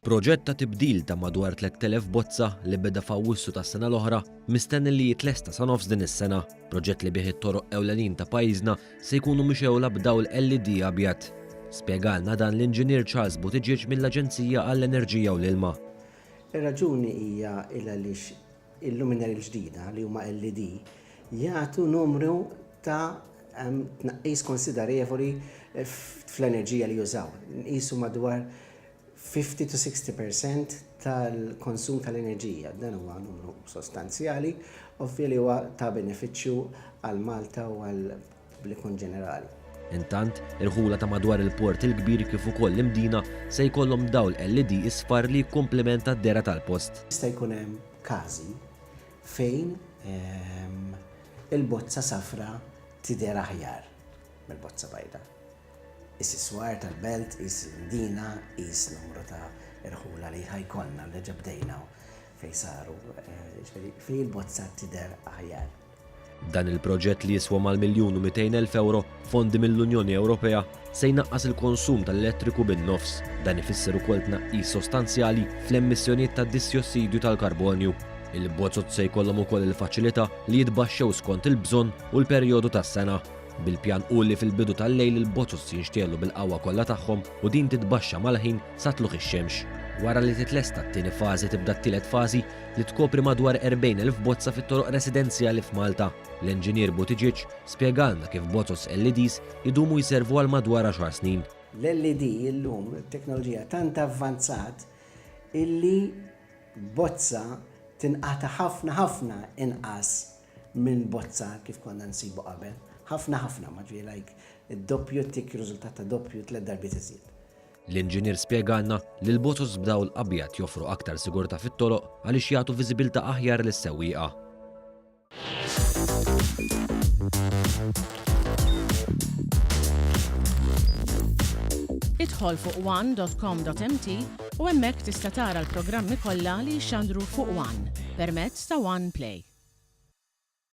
Proġett ta' tibdil ta' madwar 3000 bozza li beda f'Awwissu tas-sena l-oħra mistenni li jitlesta sa nofs din is-sena. Proġett li bih it-toroq ewlenin ta' pajjiżna se jkunu mixewla b'dawl LED abjad. Spjegalna dan l-Inġinier Charles Buttigieg mill-Aġenzija għall-Enerġija u l-Ilma. Ir-raġuni hija għaliex il-luminari l-ġdida li huma LED jagħtu numru ta' tnaqqis konsiderevoli fl-enerġija li jużaw. Nqisu madwar 50 to 60% tal-konsum tal-enerġija. Dan huwa numru sostanzjali, ovvja li huwa ta' benefiċċju għal Malta u għal pubbliku ġenerali. Intant, il-ħula ta' madwar il-port il-kbir kif ukoll l-imdina se jkollhom dawl LED isfar li jikkumplementa d-dera tal-post. Jista' jkun hemm każi fejn il-bozza safra tidher aħjar mill-bozza bajda. Is-siswar tal-belt, is-dina, is-numru ta' irħula li ħajkonna li ġabdejna fej saru, fej il-bozza tidher aħjar. Dan il-proġett li jiswa mal1,200,000 euro fondi mill-Unjoni Ewropea se jnaqqas il-konsum tal-elettriku bin-nofs. Dan ifisser ukoll tnaqqis sostanzjali fl-emissjonijiet tad-diossidu tal-karbonju. Il-bozzot se jkollhom ukoll il-faċilità li jitbaxxew skont il-bżonn u l-perjodu tas-sena. Bil-pjan u li fil-bidu tal-lejl il-bozzot jinxtielu bil-qawwa kollha tagħhom u din titbaxxa mal-ħin sa tluq ix-xemx. Wara li titlesta t-tieni fażi tibda t-tielet fażi li tkopri madwar 40,000 bozza fit-toroq residenzjali f'Malta. L-Inġinier Buttigieg spjegalna kif bozzos LEDs idumu jservu għal madwar 10 snin. L-LED illum it-teknoloġija tant avvanzat illi bozza tinqata ħafna inqas minn bozza kif konna nsibu qabel. ħafna ma ġej like id-doppju tik riżultat ta' doppju 3 darbiet iżjed. L-inġinier spjegalna li l-bozzos b'dawl abjad joffru aktar sigurtà fit-toroq għaliex jagħtu viżibilità aħjar lis-sewwieqa. Idħol fuq one.com.mt u hemmhekk tista' tara l-programmi kollha li jxandru fuq One permezz ta' One Play.